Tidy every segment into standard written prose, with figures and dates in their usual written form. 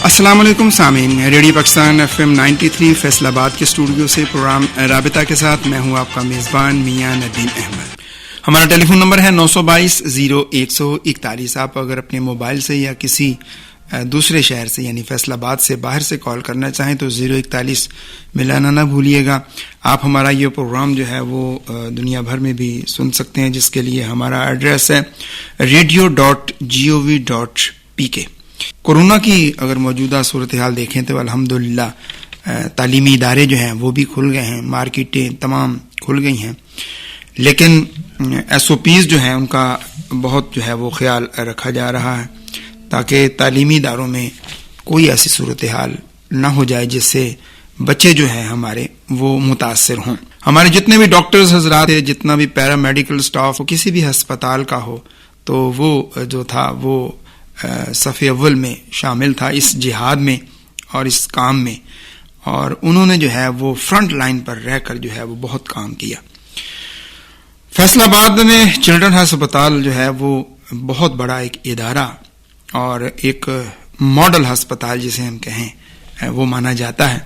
السلام علیکم سامعین، ریڈیو پاکستان FM 93 فیصل آباد کے اسٹوڈیو سے پروگرام رابطہ کے ساتھ میں ہوں آپ کا میزبان میاں ندیم احمد. ہمارا ٹیلی فون نمبر ہے 922-0141. آپ اگر اپنے موبائل سے یا کسی دوسرے شہر سے یعنی فیصل آباد سے باہر سے کال کرنا چاہیں تو 041 ملانا نہ بھولیے گا. آپ ہمارا یہ پروگرام جو ہے وہ دنیا بھر میں بھی سن سکتے ہیں، جس کے لیے ہمارا ایڈریس ہے radio.gov.pk. کورونا کی اگر موجودہ صورتحال دیکھیں تو الحمدللہ تعلیمی ادارے جو ہیں وہ بھی کھل گئے ہیں، مارکیٹیں تمام کھل گئی ہیں، لیکن SOPs جو ہیں ان کا بہت جو ہے وہ خیال رکھا جا رہا ہے تاکہ تعلیمی اداروں میں کوئی ایسی صورتحال نہ ہو جائے جس سے بچے جو ہیں ہمارے وہ متاثر ہوں. ہمارے جتنے بھی ڈاکٹرز حضرات ہیں، جتنا بھی پیرا میڈیکل سٹاف ہو کسی بھی ہسپتال کا ہو، تو وہ جو تھا وہ صف اول میں شامل تھا اس جہاد میں اور اس کام میں، اور انہوں نے جو ہے وہ فرنٹ لائن پر رہ کر جو ہے وہ بہت کام کیا. فیصل آباد میں چلڈرن ہسپتال جو ہے وہ بہت بڑا ایک ادارہ اور ایک ماڈل ہسپتال جسے ہم کہیں وہ مانا جاتا ہے.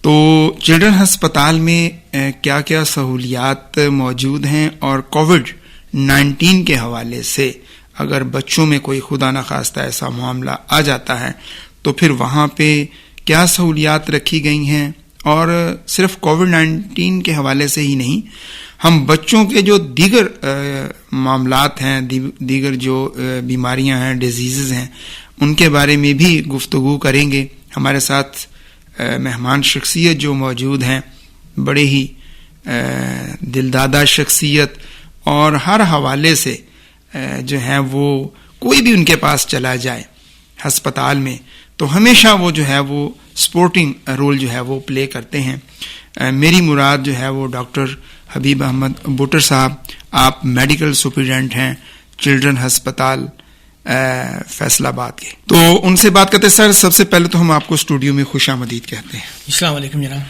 تو چلڈرن ہسپتال میں کیا کیا سہولیات موجود ہیں، اور کووڈ-19 کے حوالے سے اگر بچوں میں کوئی خدا نخواستہ ایسا معاملہ آ جاتا ہے تو پھر وہاں پہ کیا سہولیات رکھی گئی ہیں. اور صرف کووڈ-19 کے حوالے سے ہی نہیں، ہم بچوں کے جو دیگر معاملات ہیں، دیگر جو بیماریاں ہیں، ڈیزیزز ہیں، ان کے بارے میں بھی گفتگو کریں گے. ہمارے ساتھ مہمان شخصیت جو موجود ہیں، بڑے ہی دلدادہ شخصیت، اور ہر حوالے سے جو ہیں وہ کوئی بھی ان کے پاس چلا جائے ہسپتال میں تو ہمیشہ وہ جو ہے وہ سپورٹنگ رول جو ہے وہ پلے کرتے ہیں. میری مراد جو ہے وہ ڈاکٹر حبیب احمد بٹر صاحب، آپ میڈیکل سپرنٹینڈنٹ ہیں چلڈرن ہسپتال فیصل آباد کے. تو ان سے بات کرتے سر، سب سے پہلے تو ہم آپ کو اسٹوڈیو میں خوش آمدید کہتے ہیں. السلام علیکم جناب،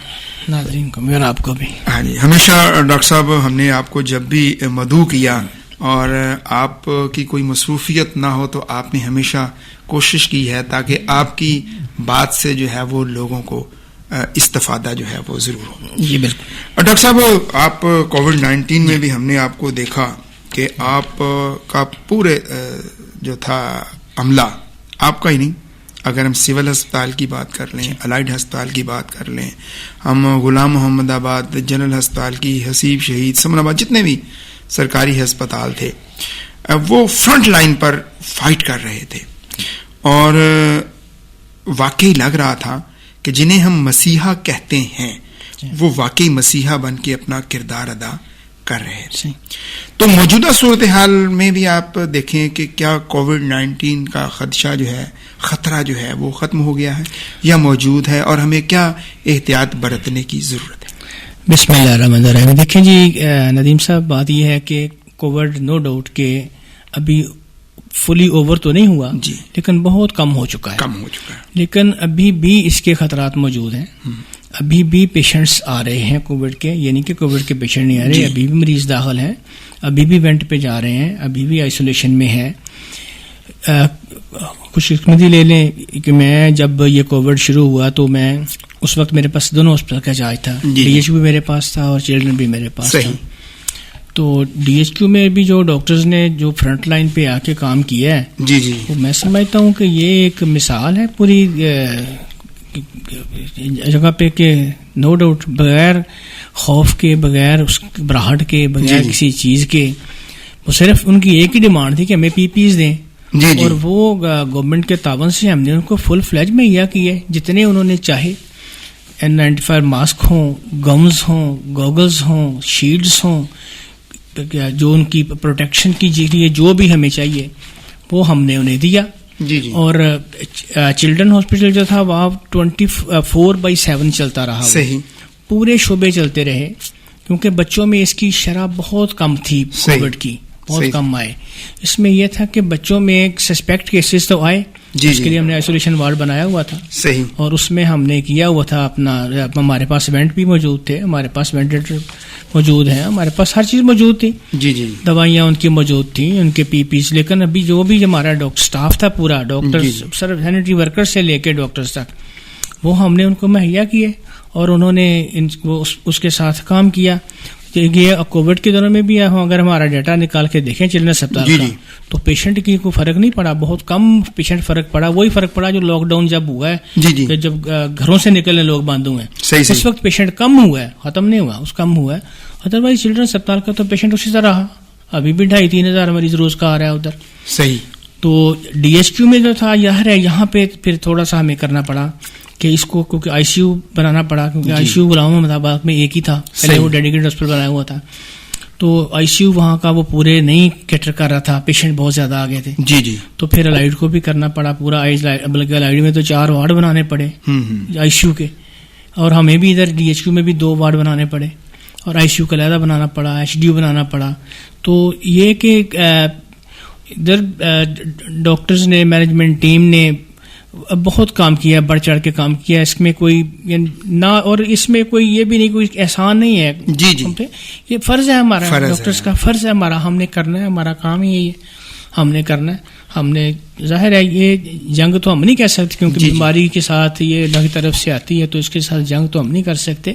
ناظرین کو اور آپ کو بھی. ہاں جی، ہمیشہ ڈاکٹر صاحب ہم نے آپ کو جب بھی مدعو کیا اور آپ کی کوئی مصروفیت نہ ہو تو آپ نے ہمیشہ کوشش کی ہے تاکہ آپ کی بات سے جو ہے وہ لوگوں کو استفادہ جو ہے وہ ضرور ہو. جی بالکل. اور ڈاکٹر صاحب، آپ کووڈ-19 میں بھی ہم نے آپ کو دیکھا کہ آپ کا پورے جو تھا عملہ آپ کا ہی نہیں، اگر ہم سول ہسپتال کی بات کر لیں، الائڈ ہسپتال کی بات کر لیں، ہم غلام محمد آباد جنرل ہسپتال کی، حسیب شہید، سمن آباد، جتنے بھی سرکاری ہسپتال تھے وہ فرنٹ لائن پر فائٹ کر رہے تھے، اور واقعی لگ رہا تھا کہ جنہیں ہم مسیحا کہتے ہیں وہ واقعی مسیحا بن کے اپنا کردار ادا کر رہے تھے. تو موجودہ صورتحال میں بھی آپ دیکھیں کہ کیا کووڈ-19 کا خدشہ جو ہے، خطرہ جو ہے وہ ختم ہو گیا ہے یا موجود ہے، اور ہمیں کیا احتیاط برتنے کی ضرورت ہے؟ بسم اللہ الرحمن الرحیم. دیکھیں جی ندیم صاحب، بات یہ ہے کہ کووڈ نو ڈاؤٹ کہ ابھی فلی اوور تو نہیں ہوا جی، لیکن بہت کم ہو چکا ہے. لیکن ابھی بھی اس کے خطرات موجود ہیں. ابھی بھی پیشنٹس آ رہے ہیں کووڈ کے، یعنی کہ کووڈ کے پیشنٹ نہیں آ رہے، ابھی بھی مریض داخل ہیں، ابھی بھی وینٹ پہ جا رہے ہیں، ابھی بھی آئسولیشن میں ہے. خوش قسمتی لے لیں کہ میں جب یہ کووڈ شروع ہوا تو میں اس وقت میرے پاس دونوں ہاسپٹل کا چارج تھا. DHQ بھی میرے پاس تھا اور چلڈرن بھی میرے پاس تھا. تو DHQ میں بھی جو ڈاکٹرز نے جو فرنٹ لائن پہ آ کے کام کیا ہے، جی وہ میں سمجھتا ہوں کہ یہ ایک مثال ہے پوری جگہ پہ کہ نو ڈاؤٹ بغیر خوف کے، بغیر اس براہٹ کے، بغیر کسی چیز کے، وہ صرف ان کی ایک ہی ڈیمانڈ تھی کہ ہمیں PPEs دیں. اور وہ گورنمنٹ کے تعاون سے ہم نے ان کو فل فلیج مہیا کیے جتنے انہوں نے چاہے. N95 ماسک ہوں، گمز ہوں، گوگلز ہوں، شیلڈز ہوں، جو ان کی پروٹیکشن کی لیے جو بھی ہمیں چاہیے وہ ہم نے انہیں دیا. اور چلڈرن ہاسپٹل جو تھا وہ 24/7 چلتا رہا. پورے شعبے چلتے رہے کیونکہ بچوں میں اس کی شرح بہت کم تھی، کووڈ کی بہت کم آئے. اس میں یہ تھا کہ بچوں میں ایک سسپیکٹ کیسز تو آئے اس کے لیے ہم نے آئسولیشن وارڈ بنایا ہوا تھا. صحیح. اور اس میں ہم نے کیا ہوا تھا اپنا, ہمارے پاس وینٹ بھی موجود تھے, ہمارے پاس وینٹیلیٹر موجود ہیں, ہمارے پاس ہر چیز موجود تھی. جی جی. دوائیاں ان کی موجود تھیں, ان کے پی پیز. لیکن ابھی جو بھی ہمارا اسٹاف تھا پورا, ڈاکٹر سینیٹری ورکر سے لے کے ڈاکٹرز تک, وہ ہم نے ان کو مہیا کیے اور انہوں نے اس کے ساتھ کام کیا. یہ کووڈ کے دوروں میں بھی اگر ہمارا ڈیٹا نکال کے دیکھیں چلڈرنس ہسپتال کا, تو پیشنٹ کی کوئی فرق نہیں پڑا, بہت کم پیشنٹ فرق پڑا. وہی فرق پڑا جو لاک ڈاؤن جب ہوا ہے, کہ جب گھروں سے نکلنے لوگ بند ہوئے ہیں, اس وقت پیشنٹ کم ہوا ہے, ختم نہیں ہوا, اس کم ہوا ہے. ادروائز چلڈرنس ہسپتال کا تو پیشنٹ اسی طرح رہا, ابھی بھی 2,500-3,000 ہزار مریض روز کا آ رہا ہے ادھر. صحیح. تو ڈی ایچ کیو میں جو تھا یہاں پہ پھر تھوڑا سا ہمیں کرنا پڑا کہ اس کو, کیونکہ آئی سی یو بنانا پڑا, کیونکہ آئی سی یو غلام آباد میں ایک ہی تھا, پہلے وہ ڈیڈیکیٹڈ ہاسپٹل بنایا ہوا تھا. تو آئی سی یو وہاں کا وہ پورے نہیں کیٹر کر رہا تھا, پیشنٹ بہت زیادہ آ گئے تھے. جی جی. تو پھر الائڈ کو بھی کرنا پڑا پورا, بلکہ الائڈ میں تو 4 وارڈ بنانے پڑے آئی سی یو کے, اور ہمیں بھی ادھر ڈی ایچ کیو میں بھی 2 وارڈ بنانے پڑے, اور آئی سی یو کا علیحدہ بنانا پڑا, ایچ ڈی یو بنانا پڑا. تو یہ کہ ادھر ڈاکٹرز نے, مینجمنٹ ٹیم نے بہت کام کیا, بڑھ چڑھ کے کام کیا. اس میں کوئی نہ, اور اس میں کوئی یہ بھی نہیں, کوئی احسان نہیں ہے. جی جی. یہ فرض ہے ہمارا, ڈاکٹرز کا فرض ہے ہمارا, ہم نے کرنا ہے, ہمارا کام ہی ہے, ہم نے کرنا ہے. ہم نے, ظاہر ہے یہ جنگ تو ہم نہیں کہہ سکتے, کیونکہ بیماری کے ساتھ یہ اللہ کی طرف سے آتی ہے, تو اس کے ساتھ جنگ تو ہم نہیں کر سکتے.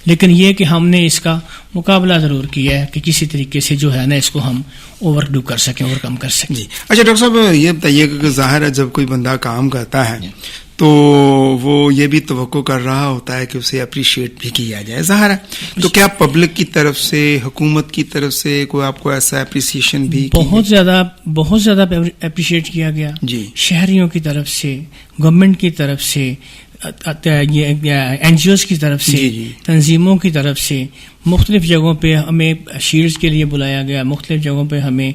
لیکن یہ کہ ہم نے اس کا مقابلہ ضرور کیا ہے کہ کسی طریقے سے جو ہے نا اس کو ہم اوور ڈو کر سکیں, اوور کم کر سکیں. اچھا ڈاکٹر صاحب, یہ بتائیے کہ ظاہر ہے جب کوئی بندہ کام کرتا ہے تو وہ یہ بھی توقع کر رہا ہوتا ہے کہ اسے اپریشیٹ بھی کیا جائے, ظاہر ہے. تو کیا پبلک کی طرف سے, حکومت کی طرف سے کوئی آپ کو ایسا اپریسیشن بھی؟ بہت زیادہ اپریشیٹ کیا گیا. جی. شہریوں کی طرف سے, گورنمنٹ کی طرف سے, این جی اوز کی طرف سے, تنظیموں کی طرف سے, مختلف جگہوں پہ ہمیں شیلڈز کے لیے بلایا گیا, مختلف جگہوں پہ ہمیں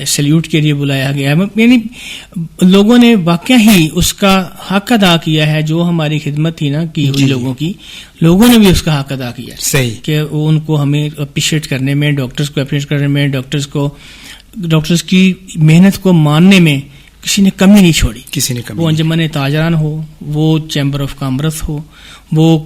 سیلیوٹ کے لیے بلایا گیا. یعنی لوگوں نے واقعہ ہی اس کا حق ادا کیا ہے, جو ہماری خدمت تھی نا کی ہوئی لوگوں کی, لوگوں نے بھی اس کا حق ادا کیا ہے. صحیح. کہ ان کو ہمیں اپریشیٹ کرنے میں, ڈاکٹرز کو اپریشیٹ کرنے میں, ڈاکٹرز کی محنت کو ماننے میں کسی نے کمی نہیں چھوڑی. کسی نے کمی, وہ انجمن تاجران ہو, وہ چیمبر آف کامرس ہو, وہ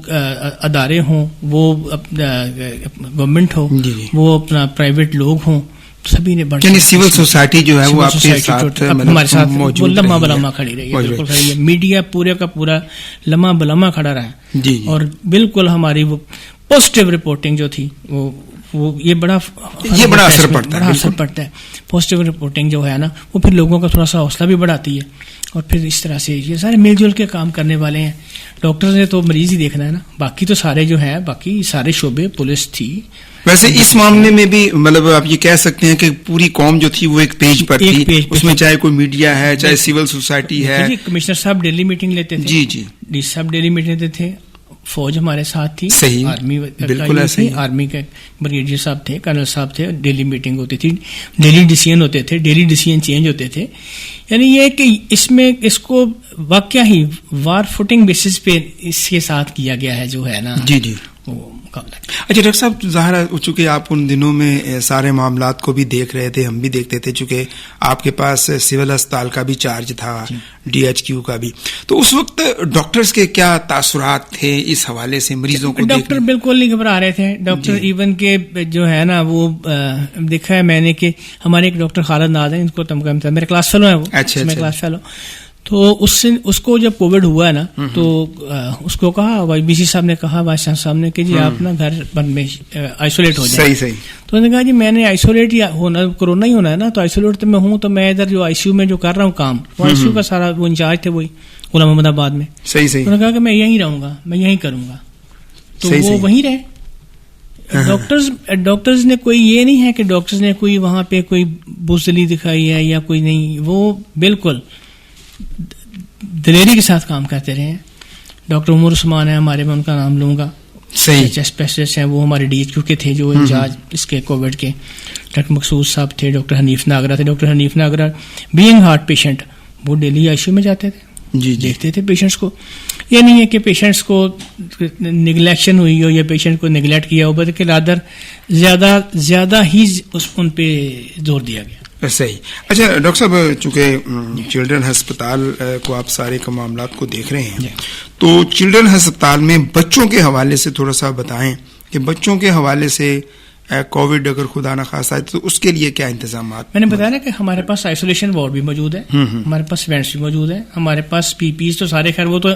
ادارے ہوں, وہ گورنمنٹ ہو, وہ اپنا پرائیویٹ لوگ ہوں, سبھی نے بڑھ, یعنی سول سوسائٹی جو ہے وہ آپ کے ساتھ, ہمارے ساتھ لمحہ بلمہ کھڑی رہی ہے. بالکل کھڑی ہے. میڈیا پورے کا پورا لمحہ بلمہ کھڑا رہا, اور بالکل ہماری وہ پازیٹیو رپورٹنگ جو تھی وہ یہ بڑا اثر پڑتا ہے. پازیٹیو رپورٹنگ جو ہے نا, وہ پھر لوگوں کا تھوڑا سا حوصلہ بھی بڑھاتی ہے, اور پھر اس طرح سے یہ سارے مل جل کے کام کرنے والے ہیں. ڈاکٹر نے تو مریض ہی دیکھنا ہے نا, باقی تو سارے جو ہیں, باقی سارے شعبے, پولیس تھی. ویسے اس معاملے میں بھی مطلب آپ یہ کہہ سکتے ہیں کہ پوری قوم جو تھی وہ ایک پیج پر تھی, اس میں چاہے کوئی میڈیا ہے, چاہے سول سوسائٹی ہے. کمشنر صاحب ڈیلی میٹنگ لیتے تھے. جی جی. ڈی صاحب ڈیلی میٹنگ لیتے تھے, فوج ہمارے ساتھ تھی. صحیح. آرمی, بالکل ایسے ہی, آرمی کے بریگیڈیئر صاحب تھے, کرنل صاحب تھے, ڈیلی میٹنگ ہوتی تھی, ڈیلی ڈیسیژن ہوتے تھے, ڈیلی ڈیسیژن چینج ہوتے تھے. یعنی یہ کہ اس میں اس کو واقعہ ہی وار فوٹنگ بیسس پہ اس کے ساتھ کیا گیا ہے جو ہے نا. جی جی. مقابلہ. اچھا ڈاکٹر صاحب, ظاہر ہے چونکہ آپ ان دنوں میں سارے معاملات کو بھی دیکھ رہے تھے, ہم بھی دیکھتے تھے, چونکہ آپ کے پاس سول اسپتال کا بھی چارج تھا, ڈی ایچ کیو کا بھی, تو اس وقت ڈاکٹرز کے کیا تاثرات تھے اس حوالے سے مریضوں کو؟ ڈاکٹر بالکل نہیں گھبرا رہے تھے. ڈاکٹر ایون کے جو ہے نا وہ دیکھا ہے میں نے کہ ہمارے ایک ڈاکٹر خالد ناز ہیں, ان کو میرے کلاس فیلو ہیں وہ. اچھا. میں کلاس فیلو. تو اس کو جب کووڈ ہوا ہے نا, تو اس کو کہا, بی سی صاحب نے کہا, وائس چانسلر صاحب نے, کہ جی آپ نا گھر میں آئسولیٹ ہو جائیں. صحیح. تو انہوں نے کہا جی میں نے آئسولیٹ ہونا, کورونا ہی ہونا ہے نا, تو آئسولیٹ تو میں ہوں, تو میں ادھر جو آئی سی یو میں جو کر رہا ہوں کام, وہ آئی سی یو کا سارا وہ انچارج تھے, وہی غلام محمد آباد میں. صحیح صحیح. انہوں نے کہا کہ میں یہیں رہوں گا, میں یہیں کروں گا, تو وہ وہیں رہے. ڈاکٹرز نے کوئی یہ نہیں ہے کہ ڈاکٹرز نے کوئی وہاں پہ کوئی بزدلی دکھائی ہے یا کوئی نہیں, وہ بالکل دلیری کے ساتھ کام کرتے رہے ہیں. ڈاکٹر عمر عثمان ہے ہمارے, میں ان کا نام لوں گا, چیسٹ اسپیشلسٹ ہیں, وہ ہمارے ڈی ایچ کیو کے تھے جو انچارج اس کے کووڈ کے. ڈاکٹر مقصود صاحب تھے, ڈاکٹر حنیف ناگرہ تھے. Doctor Hanif Nagra being heart patient, وہ ڈیلی آئی سی یو میں جاتے تھے, جی دیکھتے تھے پیشنٹس کو. یہ نہیں ہے کہ پیشنٹس کو نگلیکشن ہوئی ہو یا پیشنٹ کو نگلیکٹ کیا ہو, بلکہ رادر زیادہ ہی ان پہ زور دیا گیا. صحیح. اچھا ڈاکٹر صاحب، چونکہ چلڈرن ہسپتال کو آپ سارے کے معاملات کو دیکھ رہے ہیں، تو چلڈرن ہسپتال میں بچوں کے حوالے سے تھوڑا سا بتائیں کہ بچوں کے حوالے سے کووڈ اگر خدا نہ خاصا ہے تو اس کے لیے کیا انتظامات؟ میں نے بتایا نا کہ ہمارے پاس آئسولیشن وارڈ بھی موجود ہے، ہمارے پاس وینٹس بھی موجود ہیں، ہمارے پاس پی پیز تو سارے خیر وہ تو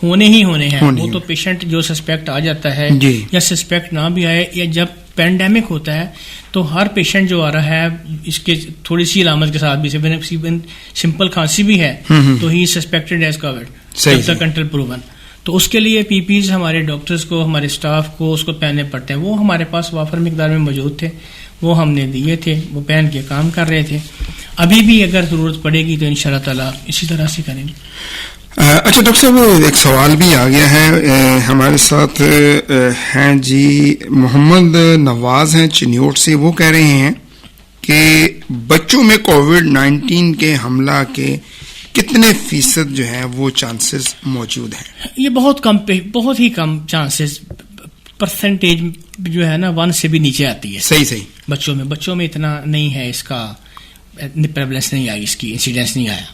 ہونے ہی ہیں. وہ تو پیشنٹ جو سسپیکٹ آ جاتا ہے یا سسپیکٹ نہ بھی آئے، یا جب پینڈیمک ہوتا ہے تو ہر پیشنٹ جو آ رہا ہے اس کے تھوڑی سی علامت کے ساتھ بھی، سمپل کھانسی بھی ہے تو ہی سسپیکٹڈ ایز کووڈ جب تک انٹل پروون. تو اس کے لیے پی پیز ہمارے ڈاکٹرز کو، ہمارے اسٹاف کو اس کو پہننے پڑتے ہیں. وہ ہمارے پاس وافر مقدار میں موجود تھے، وہ ہم نے دیے تھے، وہ پہن کے کام کر رہے تھے. ابھی بھی اگر ضرورت پڑے گی تو انشاءاللہ تعالیٰ اسی طرح سے کریں گے. اچھا ڈاکٹر صاحب، ایک سوال بھی آ گیا ہے ہمارے ساتھ ہیں جی محمد نواز ہیں چنیوٹ سے. وہ کہہ رہے ہیں کہ بچوں میں کووڈ-19 کے حملہ کے کتنے فیصد جو ہے وہ چانسز موجود ہیں؟ یہ بہت ہی کم چانسز، پرسنٹیج جو ہے نا 1 سے بھی نیچے آتی ہے. صحیح. بچوں میں اتنا نہیں ہے، اس کا پریولنس نہیں آئی، اس کی انسیڈنس نہیں آیا.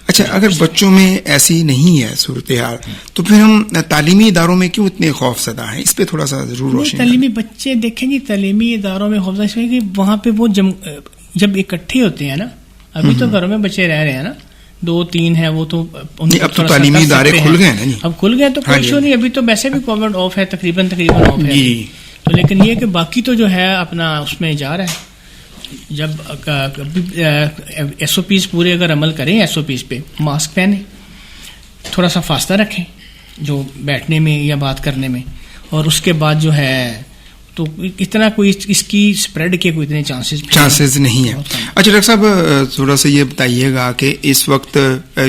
اچھا، اگر بچوں میں ایسی نہیں ہے صورتحال تو پھر ہم تعلیمی اداروں میں کیوں اتنے خوف زدہ ہیں؟ اس پہ تھوڑا سا ضرور روشنی. تعلیمی بچے دیکھیں جی، تعلیمی اداروں میں خوف زدہ کہ وہاں پہ وہ جب اکٹھے ہوتے ہیں نا، ابھی تو گھروں میں بچے رہ رہے ہیں نا، 2-3 ہیں، وہ تو اب تو تعلیمی ادارے کھل گئے نا. اب کھل گئے تو کوئی ایشو نہیں. ابھی تو ویسے بھی کووڈ آف ہے، تقریباً آف ہے. تو لیکن یہ کہ باقی تو جو ہے اپنا اس میں جا رہا ہے. جب ایس او پیز پورے اگر عمل کریں، ایس او پیز پہ ماسک پہنیں، تھوڑا سا فاصلہ رکھیں جو بیٹھنے میں یا بات کرنے میں، اور اس کے بعد جو ہے تو اتنا کوئی اس کی اسپریڈ کے کوئی اتنے چانسز نہیں ہیں. اچھا ڈاکٹر صاحب، تھوڑا سا یہ بتائیے گا کہ اس وقت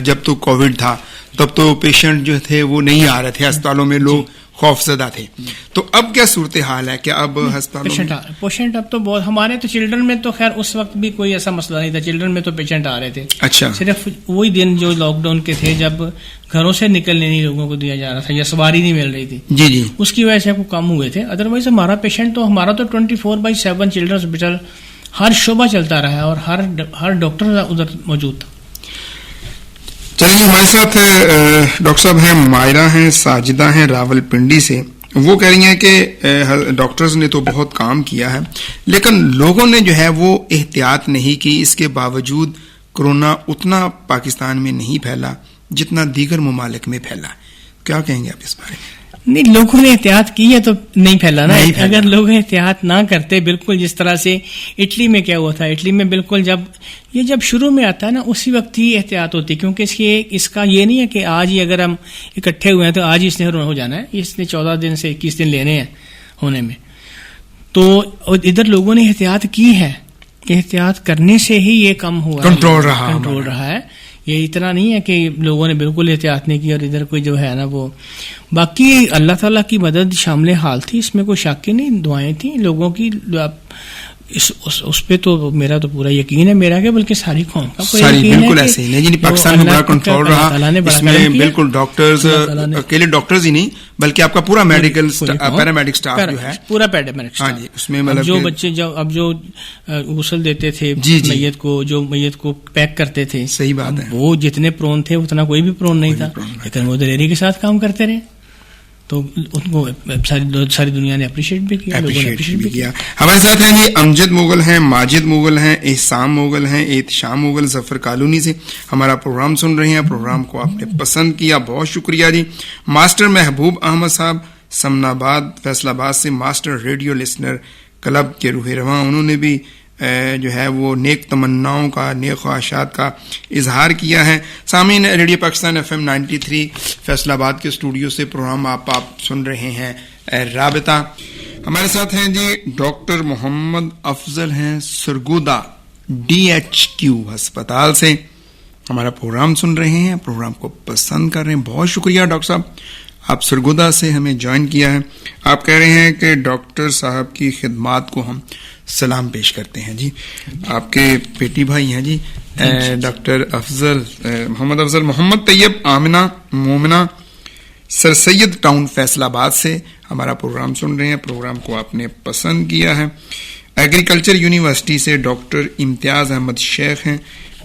جب تو کووڈ تھا تب تو پیشنٹ جو تھے وہ نہیں آ رہے تھے اسپتالوں میں، لوگ خوف زدہ تھے، تو اب کیا صورتحال ہے؟ کیا اب ہسپتالوں پیشنٹ اب تو بہت، ہمارے تو چلڈرن میں تو خیر اس وقت بھی کوئی ایسا مسئلہ نہیں تھا. چلڈرن میں تو پیشنٹ آ رہے تھے. اچھا، صرف وہی دن جو لاک ڈاؤن کے تھے جب گھروں سے نکلنے نہیں لوگوں کو دیا جا رہا تھا یا سواری نہیں مل رہی تھی، جی اس کی وجہ سے وہ کم ہوئے تھے. ادروائز ہمارا پیشنٹ تو ہمارا تو 24/7 چلڈرن ہاسپٹل ہر شعبہ چلتا رہا ہے اور ہر ڈاکٹر ادھر موجود تھا. چلیے، ہمارے ساتھ ڈاکٹر صاحب ہیں مائرہ ہیں ساجدہ ہیں راول پنڈی سے. وہ کہہ رہی ہیں کہ ڈاکٹرز نے تو بہت کام کیا ہے لیکن لوگوں نے جو ہے وہ احتیاط نہیں کی. اس کے باوجود کورونا اتنا پاکستان میں نہیں پھیلا جتنا دیگر ممالک میں پھیلا. کیا کہیں گے آپ اس بارے میں؟ نہیں، لوگوں نے احتیاط کی ہے تو نہیں پھیلا نا. اگر لوگ احتیاط نہ کرتے، بالکل جس طرح سے اٹلی میں کیا ہوا تھا، اٹلی میں بالکل جب شروع میں آتا ہے نا اسی وقت ہی احتیاط ہوتی، کیونکہ اس کا یہ نہیں ہے کہ آج ہی اگر ہم اکٹھے ہوئے ہیں تو آج ہی اس نے ہو جانا ہے. اس نے 14 دن سے 21 دن لینے ہیں ہونے میں. تو ادھر لوگوں نے احتیاط کی ہے، احتیاط کرنے سے ہی یہ کم ہوا، کنٹرول رہا ہے. یہ اتنا نہیں ہے کہ لوگوں نے بالکل احتیاط نہیں کی اور ادھر کوئی جو ہے نا وہ. باقی اللہ تعالیٰ کی مدد شامل حال تھی، اس میں کوئی شک ہی نہیں. دعائیں تھیں لوگوں کی، اس پہ تو میرا تو پورا یقین ہے، میرا کیا بلکہ ساری قوم کا بالکل ایسے ہی نہیں. پاکستان میں بڑا کنٹرول رہا، اس میں بالکل ڈاکٹرز، اکیلے ڈاکٹرز ہی نہیں بلکہ آپ کا پورا میڈیکل پیرامیڈک اسٹاف جو ہے، پورا پیرامیڈک اسٹاف. اس میں مطلب جو بچے اب جو غسل دیتے تھے میت کو، جو میت کو پیک کرتے تھے، صحیح بات ہے، وہ جتنے پرون تھے اتنا کوئی بھی پرون نہیں تھا، لیکن وہ دلیری کے ساتھ کام کرتے رہے تو ان کو ساری دنیا نے اپریشیٹ بھی کیا. ہمارے ساتھ ہیں جی امجد مغل ہیں، ماجد مغل ہیں، احسان مغل ہیں، احتشام مغل ظفر کالونی سے ہمارا پروگرام سن رہے ہیں. پروگرام کو آپ نے پسند کیا، بہت شکریہ جی. ماسٹر محبوب احمد صاحب سمن آباد فیصل آباد سے ماسٹر ریڈیو لسنر کلب کے روح رواں، انہوں نے بھی جو ہے وہ نیک تمناؤں کا، نیک خواہشات کا اظہار کیا ہے. سامعین، ریڈیو پاکستان FM 93 فیصل آباد کے اسٹوڈیو سے پروگرام آپ سن رہے ہیں رابطہ. ہمارے ساتھ ہیں جی ڈاکٹر محمد افضل ہیں سرگودا DHQ ہسپتال سے، ہمارا پروگرام سن رہے ہیں، پروگرام کو پسند کر رہے ہیں. بہت شکریہ ڈاکٹر صاحب، آپ سرگودا سے ہمیں جوائن کیا ہے. آپ کہہ رہے ہیں کہ ڈاکٹر صاحب کی خدمات کو ہم سلام پیش کرتے ہیں. جی آپ کے بیٹی بھائی ہیں جی ڈاکٹر افضل، محمد افضل، محمد طیب، آمنہ مومنہ سر سید ٹاؤن فیصل آباد سے ہمارا پروگرام سن رہے ہیں. پروگرام کو آپ نے پسند کیا ہے. ایگریکلچر یونیورسٹی سے ڈاکٹر امتیاز احمد شیخ ہیں،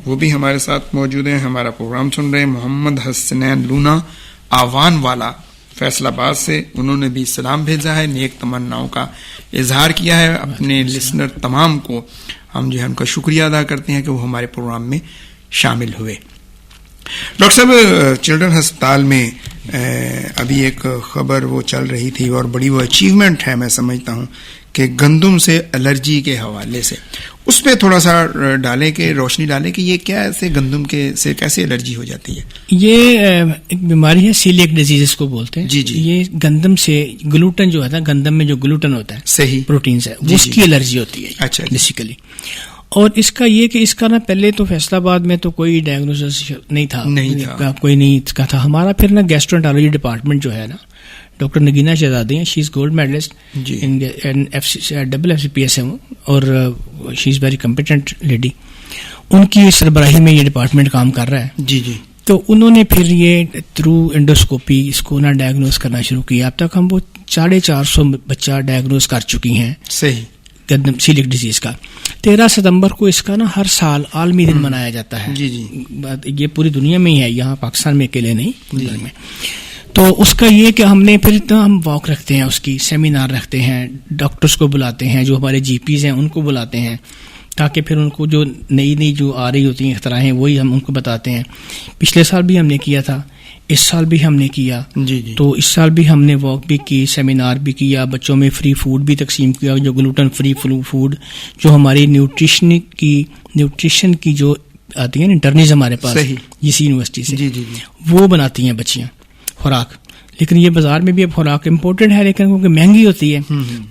وہ بھی ہمارے ساتھ موجود ہیں، ہمارا پروگرام سن رہے ہیں۔ محمد حسنین لونا آوان والا فیصل آباد سے، انہوں نے بھی سلام بھیجا ہے، نیک تمناؤں کا اظہار کیا ہے اپنے لسنر تمام کو۔ ہم جو ہے ان کا شکریہ ادا کرتے ہیں کہ وہ ہمارے پروگرام میں شامل ہوئے۔ ڈاکٹر صاحب، چلڈرن ہسپتال میں ابھی ایک خبر وہ چل رہی تھی اور بڑی وہ اچیومنٹ ہے میں سمجھتا ہوں کہ گندم سے الرجی کے حوالے سے، اس پہ تھوڑا سا ڈالیں کہ روشنی ڈالیں کہ یہ کیا ایسے گندم کے سے کیسے الرجی ہو جاتی ہے؟ یہ ایک بیماری ہے، سیلیک ڈیزیز اس کو بولتے ہیں۔ جی جی، یہ گندم سے گلوٹن جو ہوتا ہے، گندم میں جو گلوٹن ہوتا ہے، صحیح، پروٹینز ہے، اس کی الرجی ہوتی ہے اچھا بیسیکلی۔ اور اس کا یہ کہ اس کا نا پہلے تو فیصل آباد میں تو کوئی ڈائگنوسس نہیں تھا، کوئی نہیں کا تھا ہمارا۔ پھر نا گیسٹرونٹالوجی ڈپارٹمنٹ جو ہے نا، ڈاکٹر نگینا شہزادی ہیں، شی از گولڈ میڈلسٹ WFCPSM اور شی از ویری کمپیٹنٹ لیڈی، ان کی سربراہی میں یہ ڈپارٹمنٹ کام کر رہا ہے۔ جی جی، تو انہوں نے پھر یہ تھرو انڈوسکوپی اس کو نا ڈائگنوز کرنا شروع کیا۔ اب تک ہم وہ 450 بچہ ڈائگنوز کر چکی ہیں صحیح، گندم سیلیک ڈیزیز کا۔ 13 ستمبر کو اس کا نا ہر سال عالمی دن منایا جاتا ہے۔ جی جی، یہ پوری دنیا میں ہی ہے، یہاں پاکستان میں اکیلے نہیں، دنیا میں۔ تو اس کا یہ کہ ہم نے پھر ہم واک رکھتے ہیں، اس کی سیمینار رکھتے ہیں، ڈاکٹرز کو بلاتے ہیں، جو ہمارے GPs ہیں ان کو بلاتے ہیں، تاکہ پھر ان کو جو نئی جو آ رہی ہوتی ہیں اختراعیں وہی ہم ان کو بتاتے ہیں۔ پچھلے سال بھی ہم نے کیا تھا، اس سال بھی ہم نے کیا۔ جی جی، تو اس سال بھی ہم نے واک بھی کی، سیمینار بھی کیا، بچوں میں فری فوڈ بھی تقسیم کیا، جو گلوٹن فری فوڈ جو ہماری نیوٹریشن کی جو آتی ہے نا انٹرنیز ہمارے پاس اسی یونیورسٹی سے، جی جی، وہ بناتی ہیں بچیاں خوراک۔ لیکن یہ بازار میں بھی اب خوراک امپورٹڈ ہے، لیکن کیونکہ مہنگی ہوتی ہے،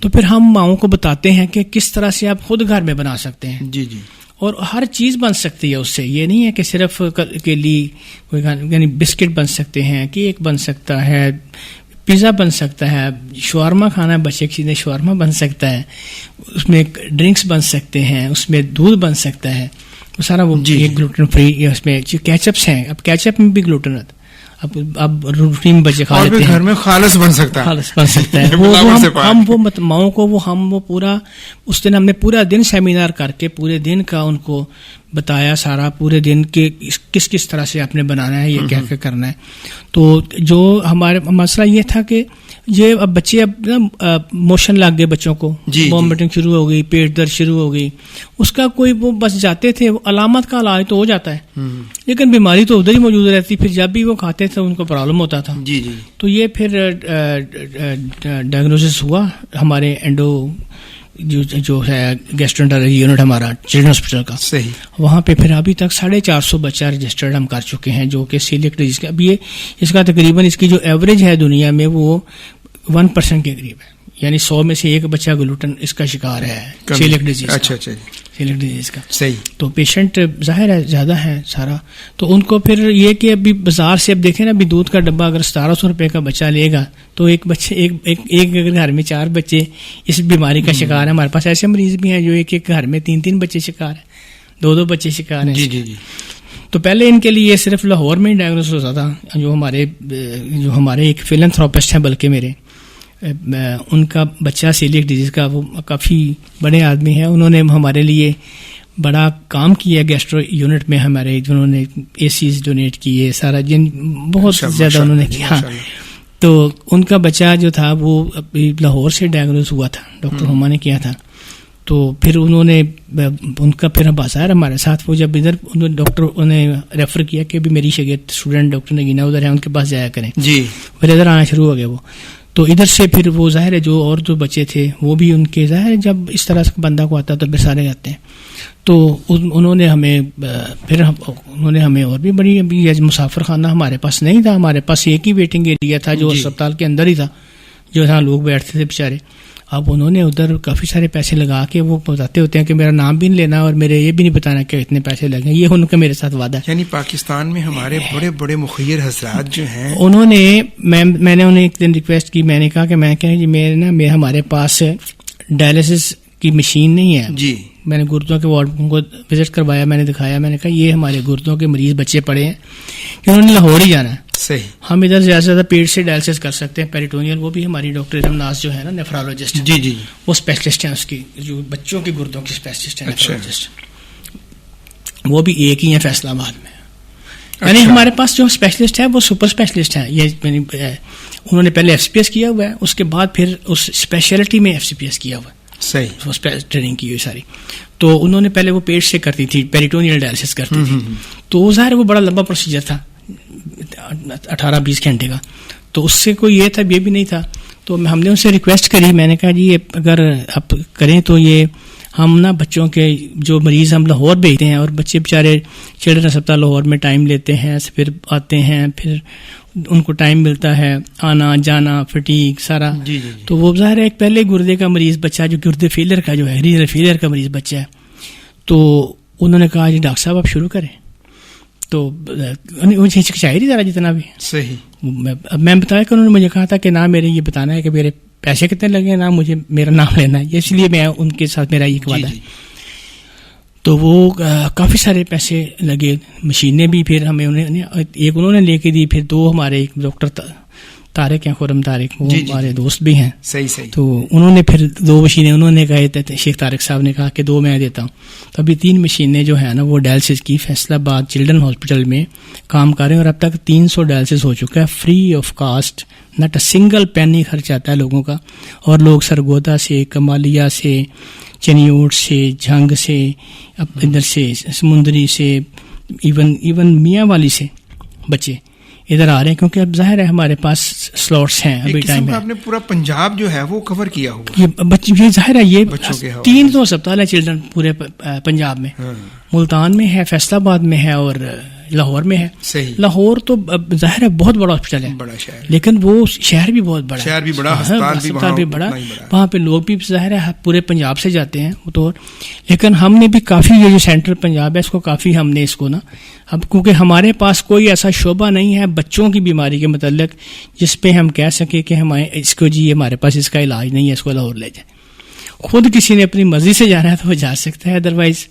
تو پھر ہم ماؤں کو بتاتے ہیں کہ کس طرح سے آپ خود گھر میں بنا سکتے ہیں۔ جی جی، اور ہر چیز بن سکتی ہے اس سے، یہ نہیں ہے کہ صرف کے لیے کوئی، یعنی بسکٹ بن سکتے ہیں، کیک بن سکتا ہے، پیزا بن سکتا ہے، شورما کھانا ہے بچے کی شورما بن سکتا ہے، اس میں ڈرنکس بن سکتے ہیں، اس میں دودھ بن سکتا ہے، وہ سارا وہ گلوٹن فری۔ اس میں جو کیچپس ہیں، اب کیچپ میں بھی گلوٹن ہے، اب روٹین بچے کھا لیتے ہیں، گھر میں خالص بن سکتا ہے، خالص بن سکتا ہے۔ ہم وہ ماؤں کو وہ پورا اس دن ہم نے پورا دن سیمینار کر کے پورے دن کا ان کو بتایا سارا، پورے دن کے کس طرح سے آپ نے بنانا ہے، یہ کیا کیا کرنا ہے۔ تو جو ہمارے مسئلہ یہ تھا کہ یہ اب بچے اب موشن لگ گئے بچوں کو، وامٹنگ شروع ہو گئی، پیٹ درد شروع ہو گئی، اس کا کوئی وہ بس جاتے تھے، علامت کا علاج تو ہو جاتا ہے لیکن بیماری تو ادھر ہی موجود رہتی، پھر جب بھی وہ کھاتے تھے ان کو پرابلم ہوتا تھا۔ جی جی، تو یہ پھر ڈائگنوسس ہوا ہمارے انڈو جو ہے گیسٹرونٹالوجی یونٹ ہمارا چلڈرن ہاسپٹل کا، صحیح، وہاں پہ پھر ابھی تک 450 بچہ رجسٹرڈ ہم کر چکے ہیں، جو کہ سیلیک ڈیزیز کا۔ اب یہ اس کا تقریباً اس کی جو ایوریج ہے دنیا میں وہ 1% کے قریب ہے، یعنی 100 میں سے ایک بچہ گلوٹن اس کا شکار ہے، سیلیک ڈیزیز۔ اچھا اچھا، سیلیک ڈیزیز کا، صحیح۔ تو پیشنٹ ظاہر ہے زیادہ ہے سارا، تو ان کو پھر یہ کہ ابھی بازار سے اب دیکھیں نا، ابھی دودھ کا ڈبہ اگر 1700 روپے کا بچہ لے گا تو ایک اگر گھر میں 4 بچے اس بیماری کا شکار ہے۔ ہمارے پاس ایسے مریض بھی ہیں جو ایک گھر میں 3 بچے شکار ہیں، 2 بچے شکار ہیں۔ جی جی جی۔ تو پہلے ان کے لیے صرف لاہور میں ہی ڈائگنوس ہوتا تھا، جو ہمارے ایک فلنتھراپسٹ ہیں بلکہ میرے، ان کا بچہ سیلیک ڈیزیز کا، وہ کافی بڑے آدمی ہیں، انہوں نے ہمارے لیے بڑا کام کیا گیسٹرو یونٹ میں، ہمارے جنہوں نے ACs ڈونیٹ کیے، سارا بہت زیادہ انہوں نے کیا۔ تو ان کا بچہ جو تھا وہ لاہور سے ڈائگنوز ہوا تھا، ڈاکٹر ہما نے کیا تھا۔ تو پھر انہوں نے ان کا پھر بازار ہمارے ساتھ، وہ جب ادھر ڈاکٹر انہیں ریفر کیا کہ بھی میری شاگرد اسٹوڈنٹ ڈاکٹر نگینا ادھر ہے، ان کے پاس جایا کریں جی، پھر ادھر آنا شروع ہو گیا وہ۔ تو ادھر سے پھر وہ ظاہر ہے جو اور جو بچے تھے وہ بھی ان کے، ظاہر ہے جب اس طرح سے بندہ کو آتا تو پھر سارے آتے ہیں۔ تو انہوں نے ہمیں اور بھی بڑی، ابھی مسافر خانہ ہمارے پاس نہیں تھا، ہمارے پاس ایک ہی ویٹنگ ایریا تھا جو اسپتال کے اندر ہی تھا، جو یہاں لوگ بیٹھتے تھے بیچارے۔ اب انہوں نے ادھر کافی سارے پیسے لگا کے، وہ بتاتے ہوتے ہیں کہ میرا نام بھی نہیں لینا اور میرے یہ بھی نہیں بتانا کہ اتنے پیسے لگے، یہ ان کا میرے ساتھ وعدہ ہے۔ یعنی پاکستان میں ہمارے بڑے بڑے مخیر حضرات جو ہیں، انہوں نے میں نے انہیں ایک دن ریکویسٹ کی، میں نے کہا کہ میں ہمارے پاس ڈائلسس کی مشین نہیں ہے جی، میں نے گردوں کے وارڈ کو وزٹ کروایا، میں نے دکھایا، میں نے کہا یہ ہمارے گردوں کے مریض بچے پڑے ہیں، انہوں نے لاہور ہی جانا ہے. صحیح. ہم ادھر زیادہ سے زیادہ پیٹ سے ڈائلسس کر سکتے ہیں پیریٹونیل. وہ بھی ہماری ڈاکٹر ارم ناز جو ہے نا نیفرالوجسٹ, جی جی وہ اسپیشلسٹ ہیں اس کی, جو بچوں کے گردوں کی اسپیشلسٹ ہیں نیفرالوجسٹ. وہ بھی ایک ہی ہیں فیصلہ آباد میں. یعنی ہمارے پاس جو اسپیشلسٹ ہے وہ سپر اسپیشلسٹ ہیں. یہ انہوں نے پہلے FCPS کیا ہوا ہے, اس کے بعد پھر اس اسپیشلٹی میں FCPS کیا ہوا ہے. صحیح. ٹریننگ کی ہوئی ساری. تو انہوں نے پہلے وہ پیٹ سے کرتی تھی, پیریٹونیل ڈائلسس کرتی تھی. تو ظاہر وہ بڑا لمبا پروسیجر تھا 18-20 گھنٹے کا. تو اس سے کوئی یہ تھا, یہ بھی نہیں تھا. تو ہم نے ان سے ریکویسٹ کری, میں نے کہا جی اگر آپ کریں تو یہ ہم نا بچوں کے جو مریض ہم لاہور بھیجتے ہیں, اور بچے بیچارے چلڈرن ہسپتال لاہور میں ٹائم لیتے ہیں, پھر آتے ہیں, پھر ان کو ٹائم ملتا ہے آنا جانا, فٹیگ سارا. جی جی. تو وہ ظاہر ہے ایک پہلے گردے کا مریض بچہ, جو گردے فیلر کا جو ہے رینل فیلر کا مریض بچہ ہے. تو انہوں نے کہا جی ڈاکٹر صاحب آپ شروع کریں. تو ہچکچائی نہیں ذرا جتنا بھی. صحیح. میں بتایا کہ انہوں نے مجھے کہا تھا کہ نہ میرے یہ بتانا ہے کہ میرے پیسے کتنے لگے, نہ مجھے میرا نام لینا ہے, اس لیے میں ان کے ساتھ میرا یہ وعدہ ہے. تو وہ کافی سارے پیسے لگے, مشینیں بھی پھر ہمیں ایک انہوں نے لے کے دی, پھر 2 ہمارے ایک ڈاکٹر طارق ہیں, خرم طارق, وہ ہمارے دوست بھی ہیں. صحیح صحیح. تو انہوں نے پھر 2 مشینیں انہوں نے کہا, شیخ طارق صاحب نے کہا کہ 2 میں دیتا ہوں. تو ابھی 3 مشینیں جو ہیں نا وہ ڈائلسس کی فیصل آباد چلڈرن ہاسپٹل میں کام کر رہے ہیں, اور اب تک 300 ڈائلسس ہو چکا ہے free of cost. Not a single penny خرچ آتا ہے لوگوں کا. اور لوگ سرگودا سے, کمالیہ سے, چنیوٹ سے, جھنگ سے, ادھر سے سمندری سے, ایون میاں والی سے بچے ادھر آ رہے ہیں, کیونکہ اب ظاہر ہے ہمارے پاس سلاٹس ہیں. ابھی ٹائم ہے, آپ نے پورا پنجاب جو ہے وہ کور کیا ہوا. یہ ظاہر ہے یہ 3 تو ہسپتال ہے چلڈرن پورے پنجاب میں. ملتان میں ہے, فیصل آباد میں ہے, اور لاہور میں ہے. صحیح. لاہور تو ظاہر ہے بہت بڑا ہاسپٹل ہے, بڑا شہر, لیکن وہ شہر بھی بہت بڑا ہے, شہر بھی بڑا, ہسپتال بھی بڑا. وہاں پہ لوگ بھی ظاہر ہے پورے پنجاب سے جاتے ہیں تو. لیکن ہم نے بھی کافی, یہ جو سینٹرل پنجاب ہے اس کو کافی ہم نے اس کو نا, اب کیونکہ ہمارے پاس کوئی ایسا شعبہ نہیں ہے بچوں کی بیماری کے متعلق جس پہ ہم کہہ سکیں کہ ہمیں اس کو جی ہمارے پاس اس کا علاج نہیں ہے, اس کو لاہور لے جائیں. خود کسی نے اپنی مرضی سے جانا ہے تو وہ جا سکتا ہے, ادروائز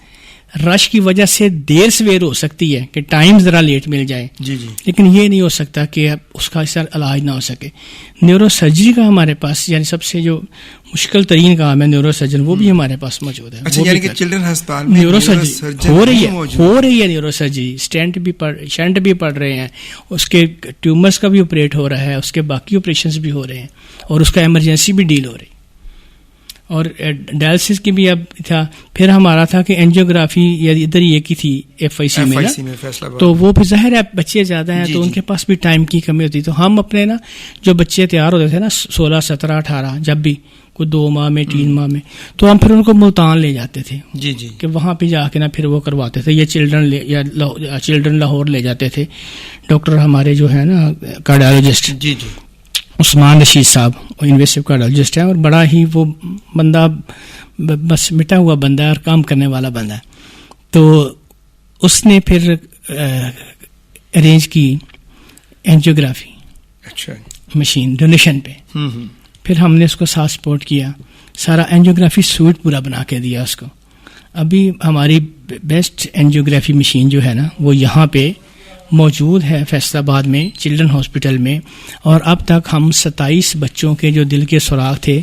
رش کی وجہ سے دیر سویر ہو سکتی ہے کہ ٹائم ذرا لیٹ مل جائے. جی جی. لیکن یہ نہیں ہو سکتا کہ اس کا اس علاج نہ ہو سکے. نیورو سرجری کا ہمارے پاس, یعنی سب سے جو مشکل ترین کام ہے نیورو سرجن, وہ بھی ہمارے پاس موجود ہے. اچھا, یعنی کہ چلڈرن ہسپتال میں نیورو سرجری ہو رہی ہے نیورو سرجری, شنٹ بھی پڑ رہے ہیں, اس کے ٹیومرز کا بھی آپریٹ ہو رہا ہے, اس کے باقی آپریشنز بھی ہو رہے ہیں, اور اس کا ایمرجنسی بھی ڈیل ہو رہی. اور ڈائلسس کی بھی اب تھا. پھر ہمارا تھا کہ اینجیوگرافی یا ادھر یہ کی تھی FIC میں, تو وہ بھی ظاہر ہے بچے زیادہ ہیں تو ان کے پاس بھی ٹائم کی کمی ہوتی. تو ہم اپنے نا جو بچے تیار ہوتے تھے نا 16, 17, 18, جب بھی کوئی 2 ماہ میں 3 ماہ میں, تو ہم پھر ان کو ملتان لے جاتے تھے. جی جی. کہ وہاں پہ جا کے نا پھر وہ کرواتے تھے. یہ چلڈرن لاہور لے جاتے تھے. ڈاکٹر ہمارے جو ہے نا کارڈیالوجسٹ, جی جی, عثمان رشید صاحب, انویسٹو کارڈیالوجسٹ ہیں, اور بڑا ہی وہ بندہ بس مٹا ہوا بندہ ہے اور کام کرنے والا بندہ ہے. تو اس نے پھر ارینج کی اینجیوگرافی, اچھا, مشین ڈونیشن پہ. پھر ہم نے اس کو ساتھ سپورٹ کیا, سارا اینجیوگرافی سوٹ پورا بنا کے دیا اس کو. ابھی ہماری بیسٹ اینجیوگرافی مشین جو ہے نا وہ یہاں پہ موجود ہے فیصل آباد میں چلڈرن ہاسپٹل میں, اور اب تک ہم 27 بچوں کے جو دل کے سوراخ تھے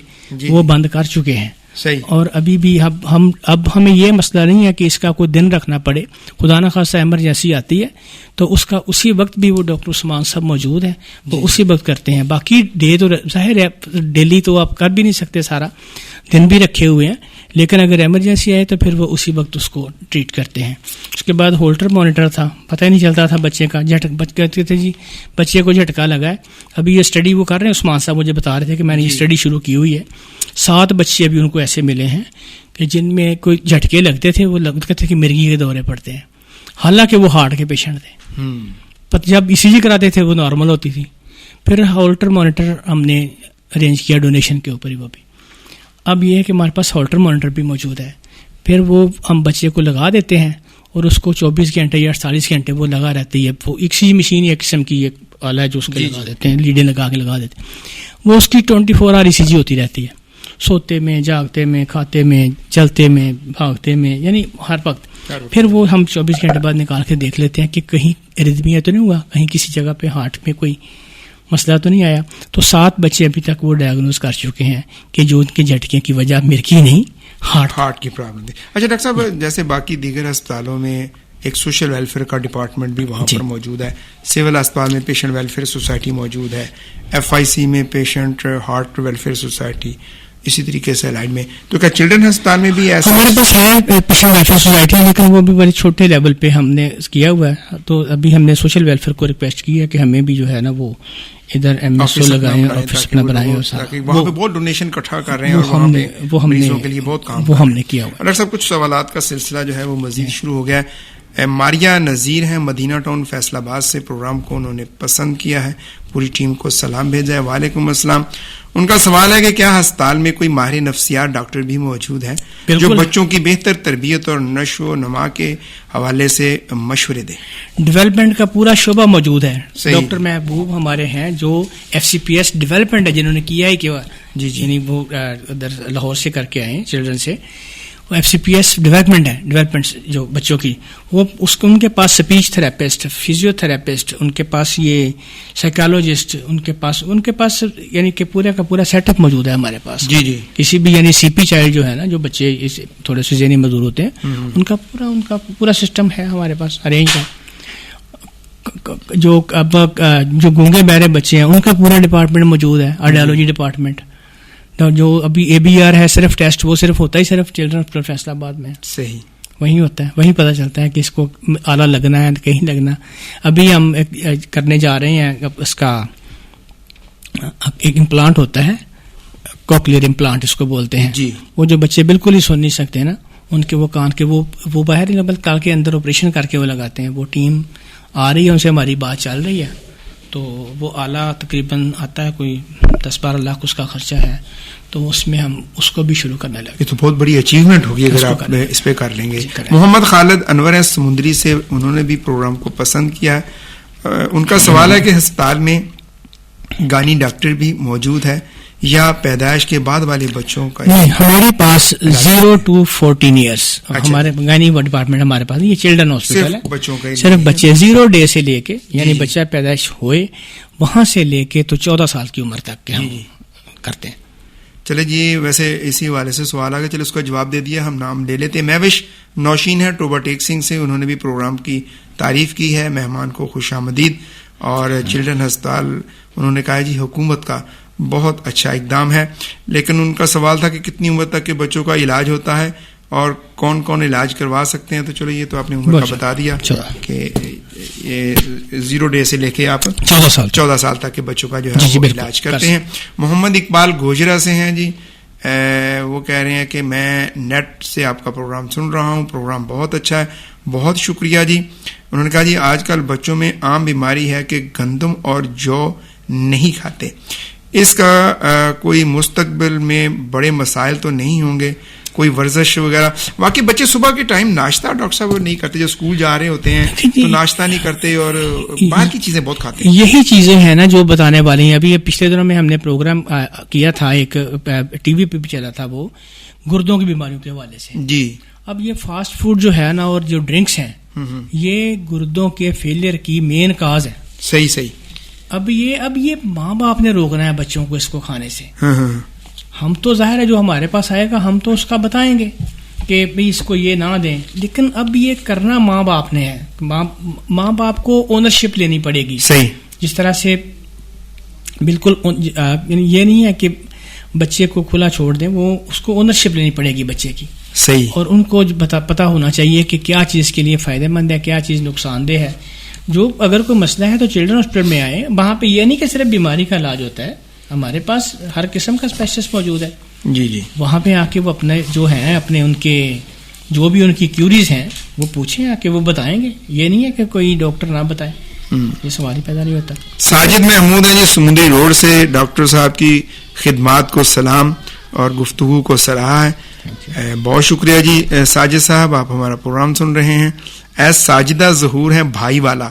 وہ بند کر چکے ہیں. صحیح. اور ابھی بھی اب ہمیں یہ مسئلہ نہیں ہے کہ اس کا کوئی دن رکھنا پڑے, خدا نہ خاصہ ایمرجنسی آتی ہے تو اس کا اسی وقت بھی وہ ڈاکٹر عثمان صاحب موجود ہیں, وہ اسی وقت کرتے ہیں. باقی ڈے تو ظاہر ہے ڈیلی تو آپ کر بھی نہیں سکتے, سارا دن بھی رکھے ہوئے ہیں, لیکن اگر ایمرجنسی آئے تو پھر وہ اسی وقت اس کو ٹریٹ کرتے ہیں. اس کے بعد ہولٹر مانیٹر تھا, پتہ ہی نہیں چلتا تھا بچے کا, کہتے تھے جی بچے کو جھٹکا لگا ہے. ابھی یہ اسٹڈی وہ کر رہے ہیں, عثمان صاحب مجھے بتا رہے تھے کہ میں نے یہ اسٹڈی شروع کی ہوئی ہے. 7 بچے ابھی ان کو ایسے ملے ہیں کہ جن میں کوئی جھٹکے لگتے تھے, وہ لگتے تھے کہ مرغی کے دورے پڑتے ہیں, حالانکہ وہ ہارٹ کے پیشنٹ تھے. جب ECG کراتے تھے وہ نارمل ہوتی تھی. پھر ہولٹر مانیٹر ہم نے ارینج کیا ڈونیشن کے اوپر ہی وہ بھی. اب یہ ہے کہ ہمارے پاس ہولٹر مانیٹر بھی موجود ہے. پھر وہ ہم بچے کو لگا دیتے ہیں اور اس کو 24 گھنٹے یا 48 گھنٹے وہ لگا رہتی ہے. وہ ایک مشین ایک قسم کی ایک آلہ ہے جو اس کو لگا دیتے ہیں, لیڈیں لگا کے لگا دیتے ہیں. وہ اس کی 24 آور ECG ہوتی رہتی ہے, سوتے میں, جاگتے میں, کھاتے میں, چلتے میں, بھاگتے میں, یعنی ہر وقت. پھر وہ ہم 24 گھنٹے بعد نکال کے دیکھ لیتے ہیں کہ کہیں ایریتمیا تو نہیں ہوا, کہیں کسی جگہ پہ ہارٹ میں کوئی مسئلہ تو نہیں آیا. تو 7 بچے ابھی تک وہ ڈائگنوز کر چکے ہیں کہ جو ان کے جھٹکے کی وجہ مرکی نہیں, ہارٹ کی پرابلم تھی. اچھا ڈاکٹر صاحب, جیسے باقی دیگر اسپتالوں میں ایک سوشل ویلفیئر کا ڈپارٹمنٹ بھی وہاں پر موجود ہے, سول اسپتال میں پیشنٹ ویلفیئر سوسائٹی موجود ہے, FIC میں پیشنٹ ہارٹ ویلفیئر سوسائٹی, اسی طریقے سے الائڈ میں, تو کیا چلڈرن ہسپتال میں بھی ایسا؟ ہمارے پاس ہے پیشنٹ ویلفیئر سوسائٹی, لیکن وہ بھی بڑے چھوٹے لیول پہ ہم نے کیا ہوا ہے. تو ابھی ہم نے سوشل ویلفیئر کو ریکویسٹ کی ہے کہ ہمیں بھی جو ہے نا وہ ادھر MSO لگائیں, آفس اپنا بنائیں, وہاں پہ بہت ڈونیشن اکٹھا کر رہے ہیں اور وہاں پہ مریضوں کے لیے بہت کام وہ ہم نے کیا ہوا. ڈاکٹر صاحب کچھ سوالات کا سلسلہ جو ہے وہ مزید شروع ہو گیا ہے. ماریا نذیر ہیں مدینہ ٹاؤن فیصل آباد سے, پروگرام کو انہوں نے پسند کیا ہے, پوری ٹیم کو سلام بھیجا ہے. وعلیکم السلام. ان کا سوال ہے کہ کیا ہسپتال میں کوئی ماہر نفسیات ڈاکٹر بھی موجود ہے جو بچوں کی بہتر تربیت اور نشو و نما کے حوالے سے مشورے دے؟ ڈیولپمنٹ کا پورا شعبہ موجود ہے. ڈاکٹر محبوب ہمارے ہیں جو FCPS ڈیولپمنٹ ہے جنہوں نے کیا ہے کہ یعنی وہ ادھر لاہور سے کر کے آئے ہیں چلڈرن سے. FCPS ڈیولپمنٹ ہے, ڈیولپمنٹ جو بچوں کی, وہ ان کے پاس اسپیچ تھراپسٹ, فزیو تھراپسٹ, ان کے پاس یہ سائیکالوجسٹ, ان کے پاس یعنی کہ پورا کا پورا سیٹ اپ موجود ہے ہمارے پاس. جی کسی بھی یعنی CP چائلڈ جو ہے نا, جو بچے تھوڑے سے ذہنی مزدور ہوتے ہیں, ان کا پورا سسٹم ہے ہمارے پاس ارینج ہے. جو گونگے بہرے بچے ہیں ان کا پورا ڈپارٹمنٹ موجود ہے, آرڈیالوجی ڈپارٹمنٹ. جو ابھی ABR ہے صرف ٹیسٹ, وہ صرف ہوتا ہی صرف چلڈرن ہاسپٹل فیصل آباد میں, صحیح وہیں ہوتا ہے, وہیں پتہ چلتا ہے کہ اس کو آلہ لگنا ہے کہیں لگنا. ابھی ہم کرنے جا رہے ہیں, اس کا ایک امپلانٹ ہوتا ہے, کوکلیئر امپلانٹ اس کو بولتے ہیں. جی. وہ جو بچے بالکل ہی سن نہیں سکتے نا, ان کے وہ کان کے وہ باہر ہی نبل کان کے اندر آپریشن کر کے وہ لگاتے ہیں. وہ ٹیم آ رہی ہے, ان سے ہماری بات چل رہی ہے, تو وہ آلہ تقریباً آتا ہے کوئی 10-12 لاکھ اس کا خرچہ ہے, تو اس میں ہم اس کو بھی شروع کرنے لگے. یہ تو بہت بڑی اچیومنٹ ہوگی اگر آپ اس پہ کر لیں گے. محمد خالد انور سمندری سے, انہوں نے بھی پروگرام کو پسند کیا. ان کا سوال ہے کہ ہسپتال میں گانی ڈاکٹر بھی موجود ہے یا پیدائش کے بعد والے بچوں کا؟ نہیں, ہمارے پاس 0 to 14 ایئرس ہمارے گانی ڈپارٹمنٹ ہمارے پاس. یہ چلڈرن ہاسپٹل ہے, صرف بچے 0 ڈے سے لے کے یعنی بچہ پیدائش ہوئے وہاں سے لے کے تو 14 سال کی عمر تک کے ہم کرتے ہیں. چلے جی, ویسے اسی حوالے سے سوال آ گیا, چلے اس کا جواب دے دیا, ہم نام لے لیتے ہیں. مہوش نوشین ہے ٹوبا ٹیک سنگھ سے, انہوں نے بھی پروگرام کی تعریف کی ہے, مہمان کو خوش آمدید. اور چلڈرن ہسپتال انہوں نے کہا جی حکومت کا بہت اچھا اقدام ہے, لیکن ان کا سوال تھا کہ کتنی عمر تک کے بچوں کا علاج ہوتا ہے اور کون کون علاج کروا سکتے ہیں. تو چلو یہ تو آپ نے عمر کا بتا دیا کہ یہ 0 ڈے سے لے کے آپ 14 سال تک کے بچوں کا جو ہے وہ علاج کرتے ہیں. محمد اقبال گوجرا سے ہیں جی, وہ کہہ رہے ہیں کہ میں نیٹ سے آپ کا پروگرام سن رہا ہوں, پروگرام بہت اچھا ہے, بہت شکریہ جی. انہوں نے کہا جی آج کل بچوں میں عام بیماری ہے کہ گندم اور جو نہیں کھاتے, اس کا کوئی مستقبل میں بڑے مسائل تو نہیں ہوں گے, کوئی ورزش وغیرہ؟ واقعی بچے صبح کے ٹائم ناشتہ ڈاکٹر صاحب نہیں کرتے, جو اسکول جا رہے ہوتے ہیں تو ناشتہ نہیں کرتے اور باہر کی چیزیں بہت کھاتے ہیں. یہی چیزیں ہیں نا جو بتانے والی ہیں. ابھی پچھلے دنوں میں ہم نے پروگرام کیا تھا, ایک TV پہ بھی چلا تھا, وہ گردوں کی بیماریوں کے حوالے سے. جی. اب یہ فاسٹ فوڈ جو ہے نا اور جو ڈرنکس ہیں یہ گردوں کے فیلئر کی مین کاز ہے. صحیح. اب یہ ماں باپ نے روکنا ہے بچوں کو اس کو کھانے سے. ہم تو ظاہر ہے جو ہمارے پاس آئے گا ہم تو اس کا بتائیں گے کہ بھئی اس کو یہ نہ دیں, لیکن اب یہ کرنا ماں باپ نے ہے. ماں باپ کو اونرشپ لینی پڑے گی. صحیح. جس طرح سے بالکل یہ نہیں ہے کہ بچے کو کھلا چھوڑ دیں, وہ اس کو اونرشپ لینی پڑے گی بچے کی. صحیح. اور ان کو پتا ہونا چاہیے کہ کیا چیز کے لیے فائدہ مند ہے, کیا چیز نقصان دہ ہے. جو اگر کوئی مسئلہ ہے تو چلڈرن ہاسپٹل میں آئے, وہاں پہ یہ نہیں کہ صرف بیماری کا علاج ہوتا ہے, ہمارے پاس ہر قسم کا اسپیشلسٹ موجود ہے. جی. وہاں پہ آ کے وہ اپنے جو ہیں اپنے ان کے جو بھی ان کی کیوریز ہیں وہ پوچھیں, آ کے وہ بتائیں گے. یہ نہیں ہے کہ کوئی ڈاکٹر نہ بتائے, یہ سوال ہی پیدا نہیں ہوتا. ساجد محمود ہے جی سمندری روڈ سے, ڈاکٹر صاحب کی خدمات کو سلام اور گفتگو کو سراہا ہے. بہت شکریہ جی ساجد صاحب, آپ ہمارا پروگرام سن رہے ہیں. ساجدہ ظہور ہے بھائی والا,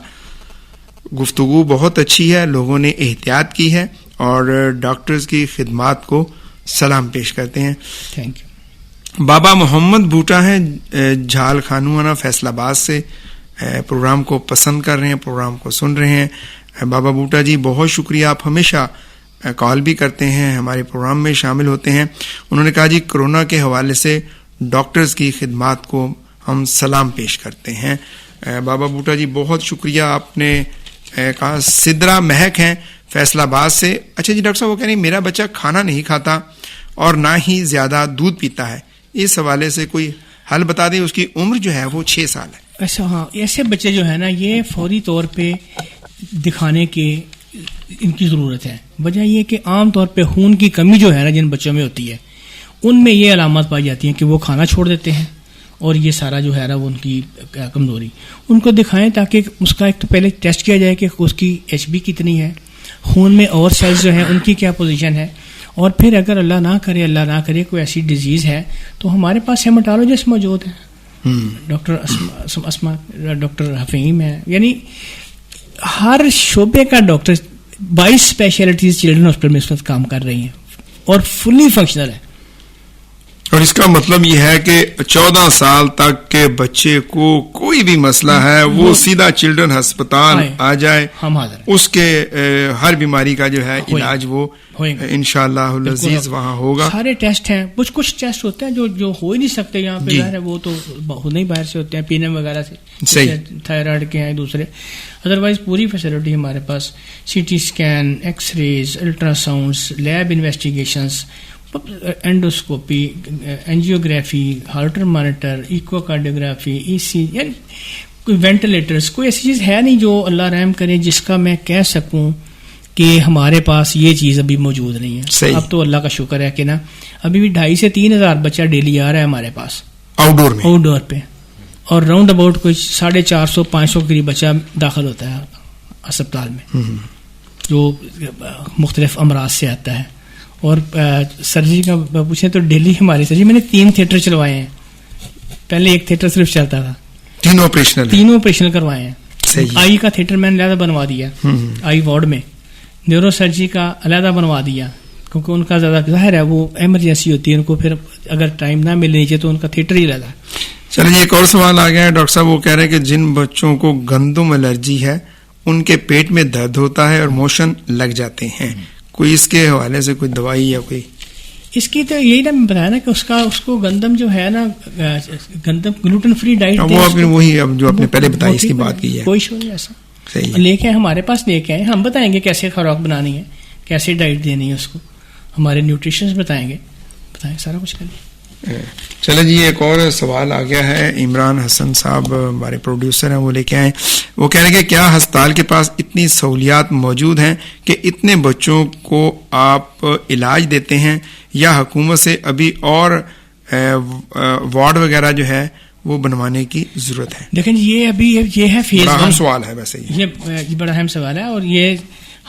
گفتگو بہت اچھی ہے, لوگوں نے احتیاط کی ہے اور ڈاکٹرز کی خدمات کو سلام پیش کرتے ہیں. Thank you. بابا محمد بوٹا ہیں جھال خانوانہ فیصل آباد سے, پروگرام کو پسند کر رہے ہیں, پروگرام کو سن رہے ہیں. بابا بوٹا جی بہت شکریہ, آپ ہمیشہ کال بھی کرتے ہیں, ہمارے پروگرام میں شامل ہوتے ہیں. انہوں نے کہا جی کرونا کے حوالے سے ڈاکٹرز کی خدمات کو ہم سلام پیش کرتے ہیں. بابا بوٹا جی بہت شکریہ. آپ نے کہا سدرا مہک ہیں فیصل آباد سے. اچھا جی ڈاکٹر صاحب وہ کہہ رہے ہیں میرا بچہ کھانا نہیں کھاتا اور نہ ہی زیادہ دودھ پیتا ہے, اس حوالے سے کوئی حل بتا دیں, اس کی عمر جو ہے وہ 6 سال ہے. ایسا ہاں, ایسے بچے جو ہے نا یہ فوری طور پہ دکھانے کے ان کی ضرورت ہے. وجہ یہ کہ عام طور پہ خون کی کمی جو ہے نا جن بچوں میں ہوتی ہے ان میں یہ علامات پائی جاتی ہیں کہ وہ کھانا چھوڑ دیتے ہیں اور یہ سارا جو ہے نا وہ ان کی کمزوری. ان کو دکھائیں تاکہ اس کا ایک تو پہلے ٹیسٹ کیا جائے کہ اس کی HB کتنی ہے, خون میں اور سیلز جو ہیں ان کی کیا پوزیشن ہے, اور پھر اگر اللہ نہ کرے کوئی ایسی ڈیزیز ہے تو ہمارے پاس ہیماٹولوجسٹ موجود ہیں, ڈاکٹر اسما, ڈاکٹر حفیم ہے, یعنی ہر شعبے کا ڈاکٹر 22 اسپیشلٹیز چلڈرن ہاسپٹل میں اس وقت کام کر رہی ہیں اور فلی فنکشنل ہے. اور اس کا مطلب یہ ہے کہ 14 سال تک کے بچے کو کوئی بھی مسئلہ ہے وہ سیدھا چلڈرن ہسپتال آ جائے, اس کے ہر بیماری کا جو ہے علاج وہ انشاءاللہ العزیز وہاں ہوگا. سارے ٹیسٹ ہیں, کچھ ٹیسٹ ہوتے ہیں جو ہو ہی نہیں سکتے یہاں پہ, ظاہر ہے وہ تو نہیں باہر سے ہوتے ہیں پینے وغیرہ سے, تھائرائڈ کے ہیں دوسرے. ادروائز پوری فیسلٹی ہمارے پاس, CT scan, x rays, ultrasounds, lab investigations, endoscopy, angiography, heart monitor, echocardiography, EC, یعنی کوئی وینٹیلیٹرز, کوئی ایسی چیز ہے نہیں جو اللہ رحم کرے جس کا میں کہہ سکوں کہ ہمارے پاس یہ چیز ابھی موجود نہیں ہے. اب تو اللہ کا شکر ہے کہ نا ابھی بھی 2,500 سے 3,000 بچہ ڈیلی آ رہا ہے ہمارے پاس آؤٹ ڈور پہ, اور راؤنڈ اباؤٹ کوئی 450-500 کے قریب بچہ داخل ہوتا ہے اسپتال میں جو مختلف امراض سے آتا ہے. اور سرجری کا پوچھیں تو ڈیلی ہماری سرجری, میں نے 3 تھیٹر چلوائے ہیں, پہلے ایک تھیٹر صرف چلتا تھا, 3 آپریشنل کروائے ہیں. آئی کا تھیٹر میں نے علیحدہ بنوا دیا آئی وارڈ میں, نیورو سرجری کا علیحدہ بنوا دیا کیونکہ ان کا زیادہ ظاہر ہے وہ ایمرجنسی ہوتی ہے, ان کو پھر اگر ٹائم نہ ملنے چاہیے تو ان کا تھیٹر ہی علیحدہ. چلیے ایک اور سوال آ گیا ہے ڈاکٹر صاحب, وہ کہہ رہے ہیں کہ جن بچوں کو گندم الرجی ہے ان کے پیٹ میں درد ہوتا ہے اور موشن لگ جاتے ہیں, کوئی اس کے حوالے سے کوئی دوائی یا کوئی؟ اس کی تو یہی نا میں بتایا نا کہ اس کو گندم جو ہے نا, گندم گلوٹن فری ڈائٹ, وہی اب جو آپ نے پہلے بتائی اس کی بات کی ہے, کوئی شو نہیں ایسا. لے کے ہمارے پاس لے کے آئے, ہم بتائیں گے کیسے خوراک بنانی ہے, کیسے ڈائٹ دینی ہے اس کو, ہمارے نیوٹریشنس بتائیں سارا کچھ کریں. چلے جی ایک اور سوال آ گیا ہے, عمران حسن صاحب ہمارے پروڈیوسر ہیں, وہ لے کے آئے. وہ کہہ رہے ہیں کہ کیا ہسپتال کے پاس اتنی سہولیات موجود ہیں کہ اتنے بچوں کو آپ علاج دیتے ہیں, یا حکومت سے ابھی اور وارڈ وغیرہ جو ہے وہ بنوانے کی ضرورت ہے؟ دیکھیں یہ ابھی یہ ہے فیز 1, بڑا اہم سوال ہے ویسے یہ بڑا اہم سوال ہے, اور یہ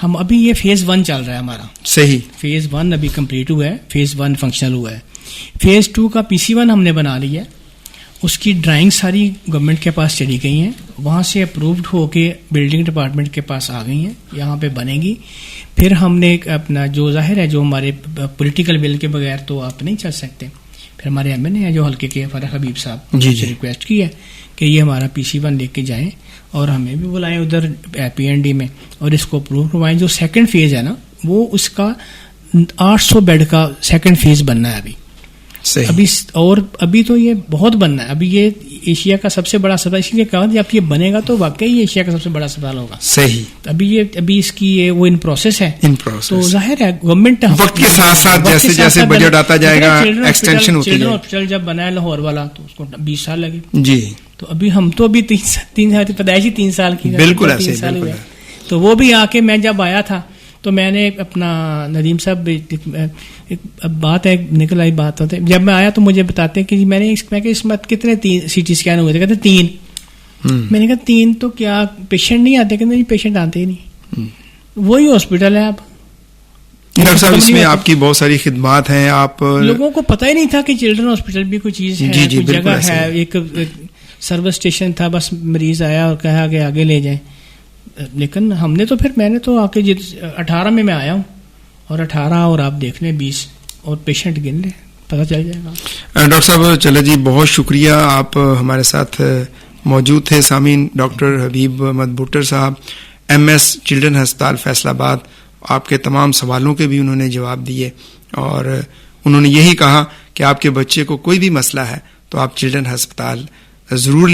ہم ابھی یہ فیز 1 چل رہا ہے ہمارا. صحیح, فیز 1 ابھی کمپلیٹ ہوا ہے, فیز 1 فنکشنل ہوا ہے. فیز 2 کا PC1 ہم نے بنا لیا ہے, اس کی ڈرائنگ ساری گورنمنٹ کے پاس چلی گئی ہیں, وہاں سے اپرووڈ ہو کے بلڈنگ ڈپارٹمنٹ کے پاس آ گئی ہیں, یہاں پہ بنے گی. پھر ہم نے اپنا جو ظاہر ہے جو ہمارے پولیٹیکل ول کے بغیر تو آپ نہیں چل سکتے, پھر ہمارے MN ہیں جو حلقے کے فرح حبیب صاحب سے ریکویسٹ کی ہے کہ یہ ہمارا PC1 لے کے جائیں اور ہمیں بھی بلائیں ادھر PND میں اور اس کو اپروو کروائیں. جو سیکنڈ فیز ہے نا وہ اس کا 800 بیڈ کا سیکنڈ فیز بننا ہے ابھی, اور ابھی تو یہ بہت بننا ہے. ابھی یہ ایشیا کا سب سے بڑا اسپتال, اس لیے کہا جب یہ بنے گا تو واقعی یہ ایشیا کا سب سے بڑا اسپتال ہوگا. صحیح, ابھی اس کی یہ وہ ان پروسیس ہے, تو ظاہر ہے گورنمنٹ وقت کے ساتھ ساتھ جیسے جیسے بجٹ آتا جائے گا ایکسٹینشن ہوتی ہے. چلڈرن ہاسپٹل جب بنایا لاہور والا تو اس کو 20 سال لگے جی, تو ابھی ہم تو ابھی 3 پیدائشی 3 سال کی, بالکل ایسے, تو وہ بھی آ کے میں جب آیا تھا تو میں نے اپنا ندیم صاحب بات ہے نکل آئی بات ہوتے, جب میں آیا تو مجھے بتاتے ہیں کہ میں نے اس میں کتنے 3 CT اسکین ہوئے تھے, کہتے 3. میں نے کہا 3 تو کیا پیشنٹ نہیں آتے؟ کہ نہیں پیشنٹ آتے ہی نہیں, وہی ہاسپٹل ہے. اب ڈاکٹر صاحب اس میں آپ کی بہت ساری خدمات ہیں, آپ لوگوں کو پتہ ہی نہیں تھا کہ چلڈرن ہاسپٹل بھی کوئی چیز ہے, کوئی جگہ ہے. ایک سروس اسٹیشن تھا, بس مریض آیا اور کہا کہ آگے لے جائیں. لیکن ہم نے تو پھر میں نے تو آ کے 18 میں آیا ہوں, اور 18 اور آپ دیکھ لیں 20 اور پیشنٹ گن لیں, پتہ چل جائے گا. ڈاکٹر صاحب چلے جی بہت شکریہ, آپ ہمارے ساتھ موجود تھے سامعین ڈاکٹر حبیب احمد بھٹر صاحب MS چلڈرن ہسپتال فیصل آباد. آپ کے تمام سوالوں کے بھی انہوں نے جواب دیے اور انہوں نے یہی کہا کہ آپ کے بچے کو کوئی بھی مسئلہ ہے تو آپ چلڈرن ہسپتال ضرور لے